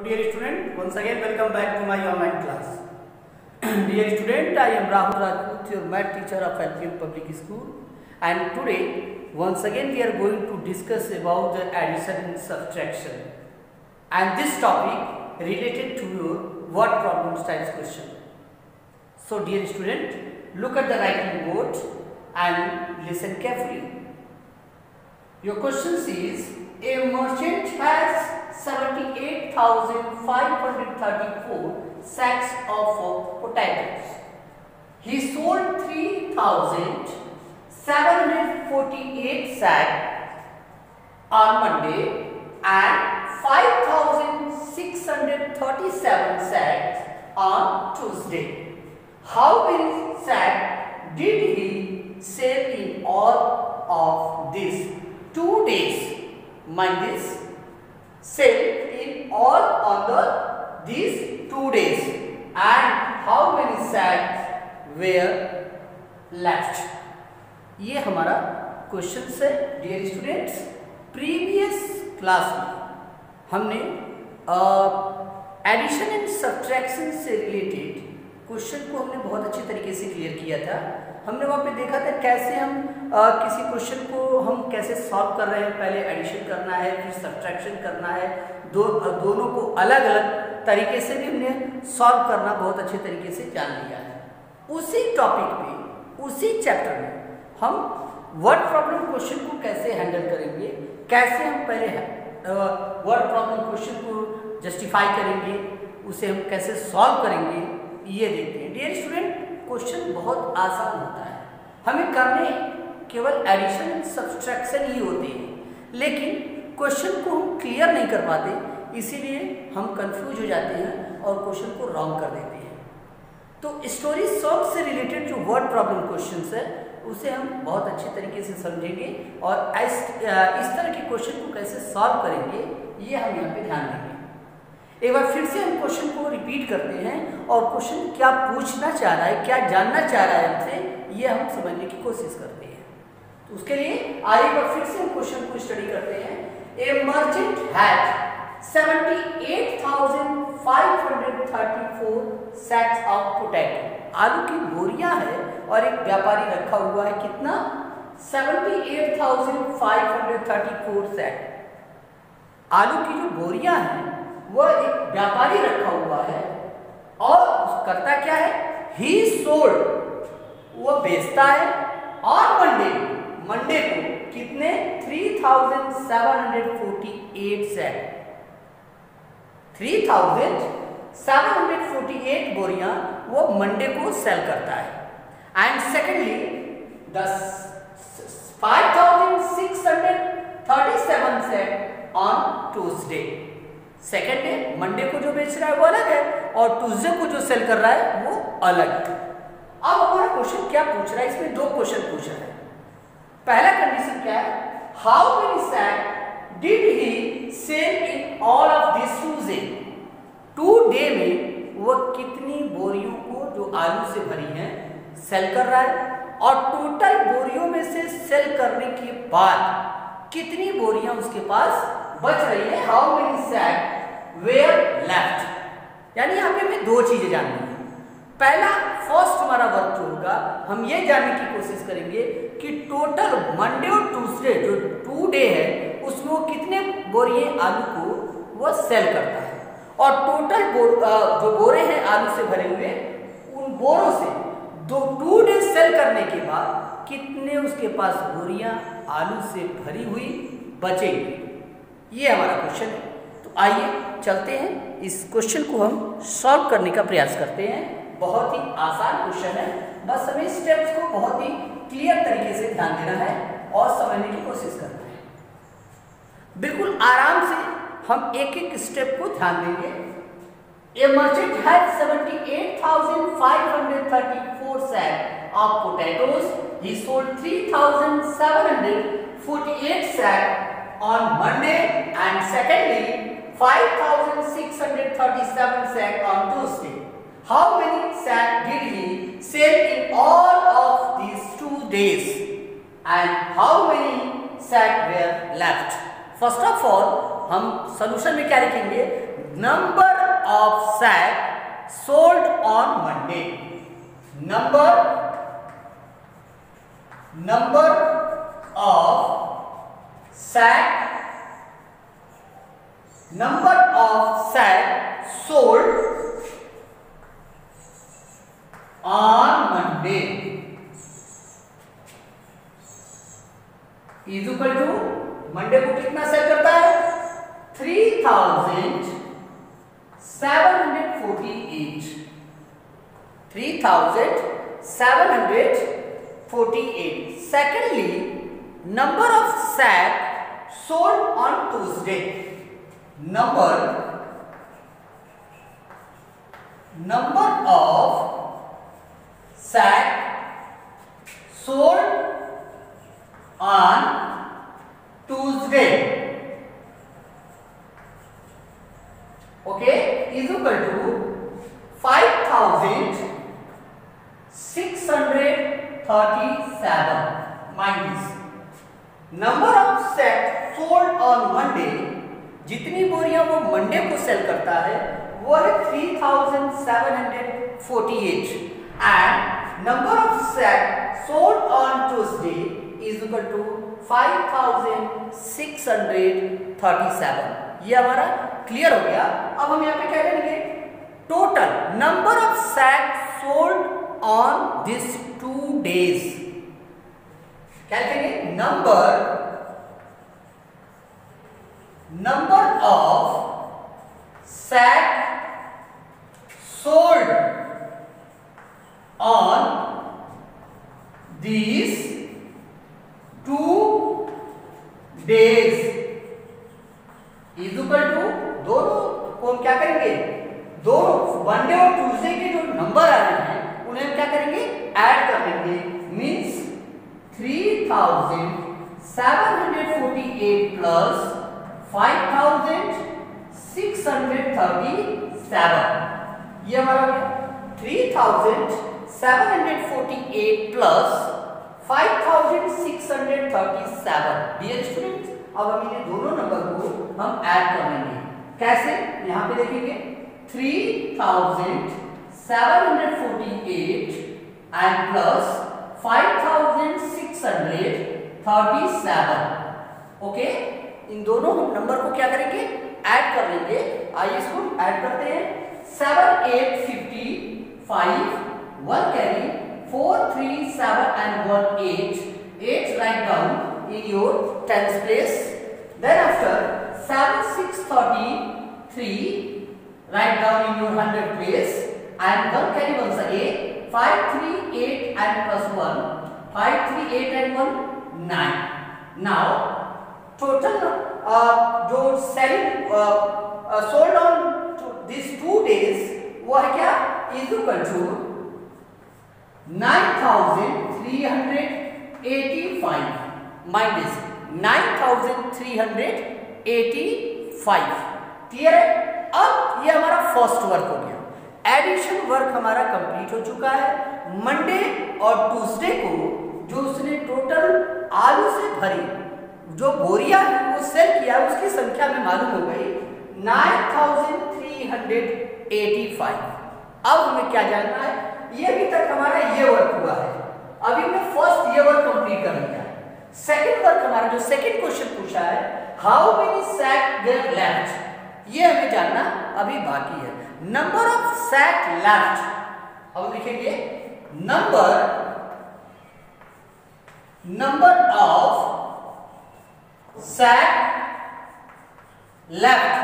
So dear student, once again welcome back to my online class. Dear student, I am Rahul Rajput, your math teacher of LPM Public School, and today once again we are going to discuss about the addition and subtraction, and this topic related to your word problem styles question. So dear student, look at the writing board and listen carefully. Your question is: a merchant has 78,534 sacks of potatoes. He sold 3,748 sacks on Monday and 5,637 sacks on Tuesday. How many sacks did he sell in all of these 2 days? Mind this. Sell in all on these 2 days, and how many sacks were left? ये हमारा question है dear students. Previous class में हमने addition and subtraction से related question को हमने बहुत अच्छे तरीके से क्लियर किया था। हमने वहाँ पे देखा था कैसे हम किसी क्वेश्चन को हम कैसे सॉल्व कर रहे हैं। पहले एडिशन करना है, फिर सब्ट्रैक्शन करना है, दोनों को अलग अलग तरीके से भी हमने सॉल्व करना बहुत अच्छे तरीके से जान लिया है। उसी टॉपिक पे, उसी चैप्टर में हम वर्ड प्रॉब्लम क्वेश्चन को कैसे हैंडल करेंगे, कैसे हम पहले वर्ड प्रॉब्लम क्वेश्चन को जस्टिफाई करेंगे, उसे हम कैसे सॉल्व करेंगे, ये देखते हैं। डियर स्टूडेंट, क्वेश्चन बहुत आसान होता है, हमें करने केवल एडिशन एंड सब्ट्रैक्शन ही होते हैं, लेकिन क्वेश्चन को हम क्लियर नहीं कर पाते, इसीलिए हम कंफ्यूज हो जाते हैं और क्वेश्चन को रॉन्ग कर देते हैं। तो स्टोरी सॉल्व से रिलेटेड जो वर्ड प्रॉब्लम क्वेश्चन है उसे हम बहुत अच्छे तरीके से समझेंगे और इस तरह के क्वेश्चन को कैसे सॉल्व करेंगे ये हम यहाँ पे ध्यान देंगे। एक बार फिर से हम क्वेश्चन को रिपीट करते हैं और क्वेश्चन क्या पूछना चाह रहा है, क्या जानना चाह रहा है हमसे, ये हम समझने की कोशिश करते हैं। तो उसके लिए आइए एक बार फिर से हम क्वेश्चन को स्टडी करते हैं। A merchant had 78,534 sacks of potato. आलू की बोरियां है और एक व्यापारी रखा हुआ है कितना? 78,534 सैक। आलू की जो बोरियां हैं वह एक व्यापारी रखा हुआ है और करता क्या है? ही सोल्ड, वो बेचता है और मंडे को कितने? 3,748 सैक। 3,748 बोरियां वो मंडे को सेल करता है। And secondly 5,637 sack on Tuesday. Second day Monday को जो बेच रहा है वो अलग है और ट्यूसडे को जो सेल कर रहा है वो अलग है। अब हमारा क्वेश्चन क्या पूछ रहा है? इसमें दो क्वेश्चन पूछ रहा है। पहला कंडीशन क्या है? How many sack did he sell in all of this Tuesday. 2 day में वो कितनी बोरियों को जो आलू से भरी हैं सेल कर रहा है और टोटल बोरियों में से सेल करने के बाद कितनी बोरियां उसके पास बच रही है? How many sack were left. यानी यहाँ पे हमें दो चीजें जाननी है। पहला फर्स्ट हमारा वर्क जो होगा हम ये जानने की कोशिश करेंगे कि टोटल मंडे और ट्यूसडे जो 2 डे है उसमें वो कितने बोरियां आलू को वो सेल करता है और टोटल जो बोरे हैं आलू से भरे हुए उन बोरों से 2 डे सेल करने के बाद कितने उसके पास बोरियां आलू से भरी हुई बचेंगी, ये हमारा क्वेश्चन है। तो आइए चलते हैं, इस क्वेश्चन को हम सॉल्व करने का प्रयास करते हैं। बहुत ही आसान क्वेश्चन है, बस हमें स्टेप्स को बहुत ही क्लियर तरीके से ध्यान देना है और समझने की कोशिश करना है। बिल्कुल आराम से हम एक एक स्टेप को ध्यान देंगे। A merchant had 78,534 sacks of potatoes. He sold 3,748 sacks on Monday and secondly 5,637 sacks on Tuesday. How many sacks did he sell in all of these 2 days? And how many sacks were left? First of all, हम solution में क्या लिखेंगे? number of sack sold on Monday. Number of sack sold on Monday is equal to, Monday को कितना cell करता है? 3748. 3748. Secondly, number of sack sold on Tuesday. Number of sack sold on Tuesday, okay, is equal to 5637. Mind this. Number of sack sold on Monday, जितनी बोरियां वो Monday को sell करता है वो है 3748 and number of sack sold on Tuesday is equal to 5637. ये हमारा क्लियर हो गया. अब हम यहाँ पे क्या करेंगे? Total number of sack sold on this 2 days. क्या लिखेंगे? Number of sack sold on these 2 days is equal to, दोनों को हम क्या करेंगे? दोनों मंडे और ट्यूसडे के जो नंबर आ रहे हैं उन्हें हम क्या करेंगे? ऐड कर लेंगे. Means 3748 plus 5637. ये हमारा 3748 प्लस 5637. डियर स्टूडेंट्स, अब हम इन्हें दोनों नंबर को हम ऐड कर लेंगे. कैसे? यहाँ पे देखेंगे 3748 एंड प्लस 5637. ओके, इन दोनों नंबर को क्या करेंगे? ऐड कर लेंगे. आइए इसको ऐड करते हैं. 7855, 1 carry, 4 3 7 and 1 8. 8 write down in your tens place. Then after 7 6 33 write down in your 100 place and 1 carry once again. 5 3 8 and plus 1. 5 3 8 and 1 9. Now total जो selling sold on this 2 days वो है क्या? Is equal to 9385. Mind this 9385. Clear है? अब ये हमारा first work हो गया. एडिशन वर्क हमारा कंप्लीट हो चुका है. मंडे और ट्यूसडे को जो उसने टोटल आलू से भरी जो बोरिया है वो सेल किया, उसकी संख्या में मालूम हो गई 9385. अब हमें क्या जानना है? ये अभी तक हमारा ये वर्क हुआ है. अभी हमने फर्स्ट ये वर्क कंप्लीट कर लिया है. सेकंड वर्क हमारा जो सेकंड क्वेश्चन पूछा है, how many sack there left, ये हमें जानना अभी बाकी है. नंबर ऑफ सैक लेफ्ट, अब लिखेंगे number of sack left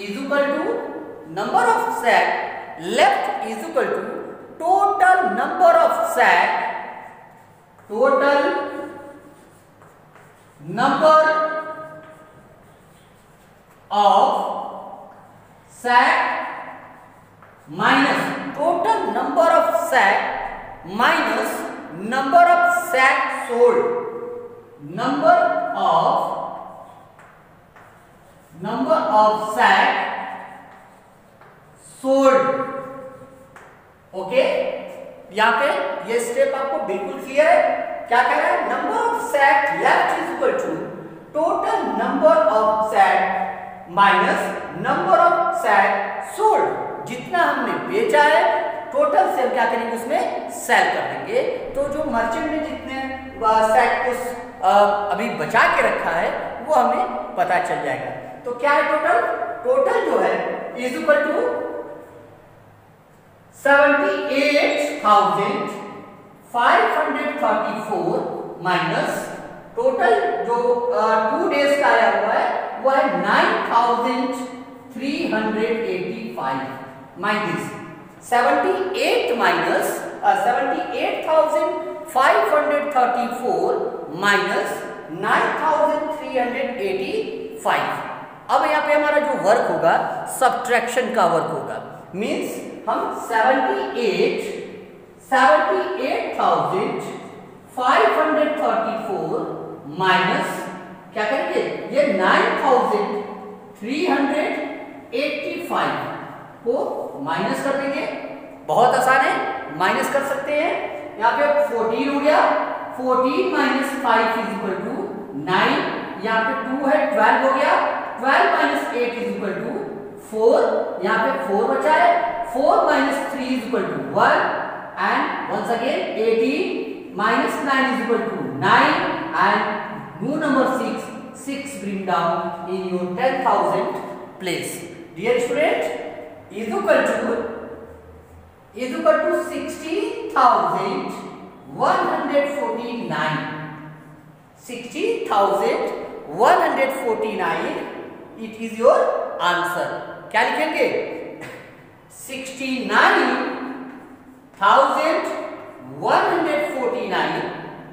is equal to number of sack left is equal to total number of sack minus total number of sack minus number of sack sold. Number of sack sold. Okay, यहाँ पे ये step आपको बिल्कुल clear है. क्या कह रहा है? Number of sack left is equal to total number of sack minus number of sack sold, जितना हमने बेचा है टोटल सेल क्या करेंगे उसमें सेल कर देंगे। तो जो मर्चेंट ने जितने सैक को अभी बचा के रखा है वो हमें पता चल जाएगा। तो क्या है टोटल, टोटल जो है is equal to 78,534 minus total जो 2 डेज का आया हुआ है वो है 9,385 माइनस 78 माइनस 78,534 माइनस 9,385। अब यहाँ पे हमारा जो वर्क होगा सब्ट्रैक्शन का वर्क होगा, मींस हम 78,534 माइनस क्या करेंगे ये 9,385 को माइनस कर देंगे। बहुत आसान है, माइनस कर सकते हैं। यहाँ पे 14 हो गया, 14 माइनस 5 इज इक्वल टू 9, यहाँ पे 2 है 12 हो गया, 12 माइनस 8 इज इक्वल टू 4, यहाँ पे 4 बचा है, 4 minus 3 is equal to 1 and once again 18 minus 9 is equal to 9 and new number 6 bring down in your 10,000 place. Dear student, is equal to 60,149. 60,149 it is your answer. क्या लिखेंगे 69,149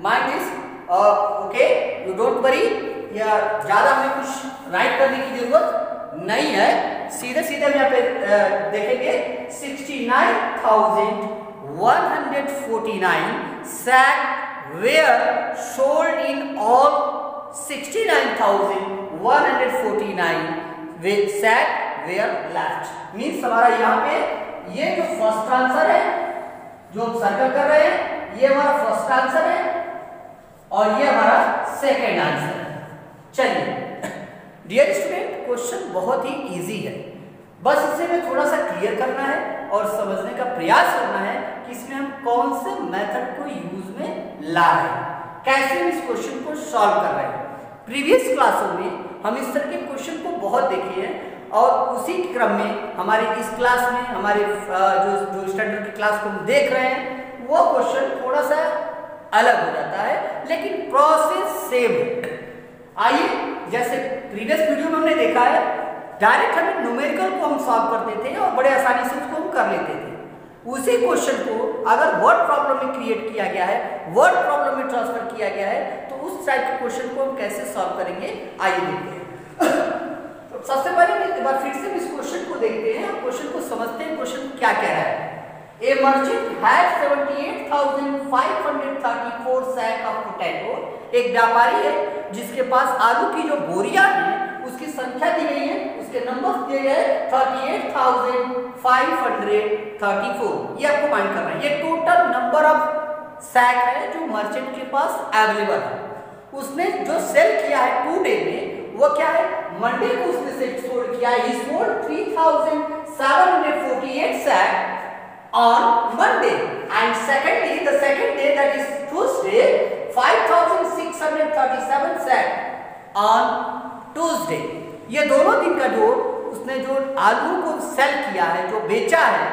minus okay you don't worry, या ज्यादा हमें कुछ right करने की जरूरत नहीं है, सीधे सीधे हम यहाँ पे देखेंगे 69,149 sack were sold in all 69,149 sack were left, means हमारा यहाँ पे ये जो फर्स्ट आंसर है जो हम सर्कल कर रहे हैं ये हमारा फर्स्ट आंसर है और ये हमारा सेकेंड आंसर है। चलिए डियर स्टूडेंट, क्वेश्चन बहुत ही इजी है, बस इसे में थोड़ा सा क्लियर करना है और समझने का प्रयास करना है कि इसमें हम कौन से मेथड को यूज में ला रहे हैं, कैसे हम इस क्वेश्चन को सॉल्व कर रहे हैं। प्रीवियस क्लासों में हम इस तरह के क्वेश्चन को बहुत देखे हैं और उसी क्रम में हमारे इस क्लास में हमारे जो स्टैंडर्ड की क्लास को हम देख रहे हैं वो क्वेश्चन थोड़ा सा अलग हो जाता है लेकिन प्रोसेस सेम है। आइए, जैसे प्रीवियस वीडियो में हमने देखा है डायरेक्ट हमें न्यूमेरिकल को हम सॉल्व करते थे और बड़े आसानी से उसको हम कर लेते थे। उसी क्वेश्चन को अगर वर्ड प्रॉब्लम में क्रिएट किया गया है, वर्ड प्रॉब्लम में ट्रांसफर किया गया है, तो उस टाइप के क्वेश्चन को हम कैसे सॉल्व करेंगे आइए देखते हैं। तो सबसे पहले एक बार फिर से इस क्वेश्चन को देखते हैं, क्वेश्चन को समझते हैं क्वेश्चन क्या कह रहा है। A merchant had 78,534 sack of potato। एक व्यापारी है जिसके पास आलू की जो बोरियां हैं उसकी संख्या दी गई है, उसके नंबर्स दिए गए 38,534। ये आपको माइंड करना है, ये टोटल नंबर ऑफ सैक है जो मर्चेंट के पास अवेलेबल है। उसने जो सेल किया है 2 डे में वो क्या है, मंडे को उसने सोल्ड किया है, he sold 3,748 sack on Monday and secondly the second day that is Tuesday 5,637 sack on Tuesday। ये दोनों दिन का जो उसने जो आलू को सेल किया है, जो बेचा है,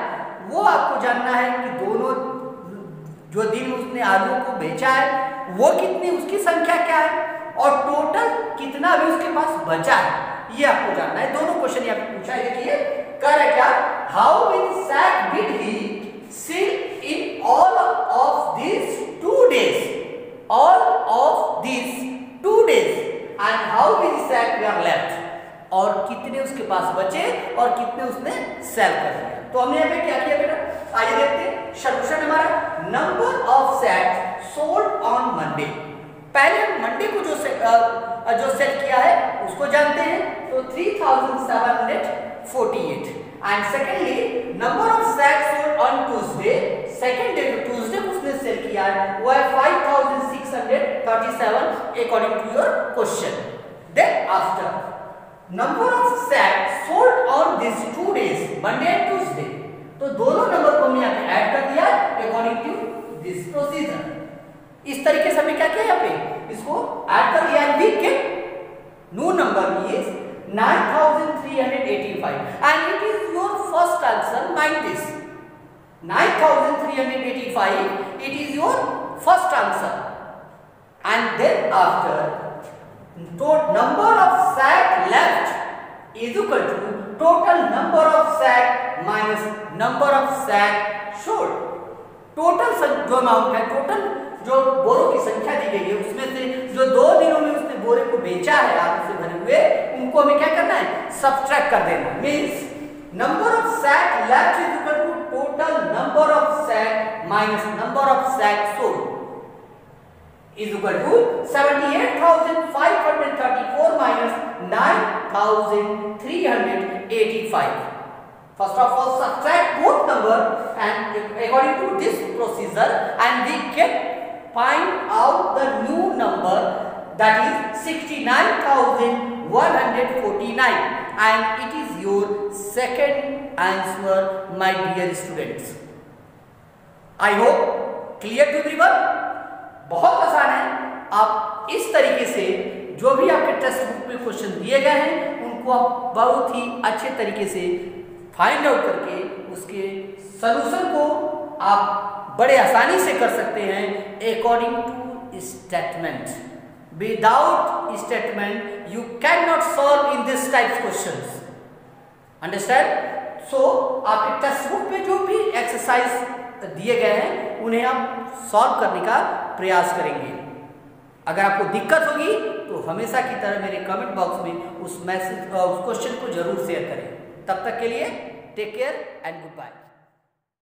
वो आपको जानना है कि दोनों जो दिन उसने आलू को बेचा है वो कितनी, उसकी संख्या क्या है और टोटल कितना अभी उसके पास बचा है, ये आपको जानना है। दोनों क्वेश्चन यहाँ पे पूछा है, देखिए कर है क्या, how many sack did he sell in all of this 2 days, all of these 2 days and how many sack were left, और कितने उसके पास बचे और कितने उसने सेल कर दिया। तो हमने यहाँ पे क्या किया बेटा, आइए देखते हैं। सॉल्यूशन हमारा number of sack sold on Monday, पहले मंडे को जो सेल किया है उसको जानते हैं, तो 3,748 and secondly number of sack sold on Tuesday, second day Tuesday को उसने सेल किया है वो है 5,637 according to your question. Then after number of sack sold on this 2 days, Monday and Tuesday. तो दोनों नंबर को हमने यहाँ पे ऐड कर दिया अकॉर्डिंग टू दिस प्रोसीजर। इस तरीके से हमने क्या किया, यहाँ पे इसको ऐड कर दिया। We get new number is 9385 and it is your first answer. Mind this, 9385, it is your first answer. And then after, total number of sack left is equal to total number of sack minus number of sack sold. Total जो amount है, total जो बोरों की संख्या दी गई है, उसमें से जो 2 दिनों में उसने बोरे को बेचा है आलू से भरे हुए, उनको हमें क्या करना है, सब्ट्रैक्ट कर देना। Means number of sack left is equal to total number of sack minus number of sack sold is equal to 78,534 minus 9,385. First of all, subtract both number and according to this procedure, and we get find out the new number, that is 69,149, and it is your second answer, my dear students. I hope clear to everyone. बहुत आसान है। आप इस तरीके से जो भी आपके टेक्स्ट बुक में क्वेश्चन दिए गए हैं उनको आप बहुत ही अच्छे तरीके से फाइंड आउट करके उसके सलूशन को आप बड़े आसानी से कर सकते हैं according to statement. Without statement you can not solve in this types questions. Understand? So आपके टेक्स्ट बुक में जो भी एक्सरसाइज दिए गए हैं उन्हें आप सॉल्व करने का प्रयास करेंगे। अगर आपको दिक्कत होगी तो हमेशा की तरह मेरे कमेंट बॉक्स में उस मैसेज उस क्वेश्चन को जरूर शेयर करें। तब तक के लिए take care and good bye.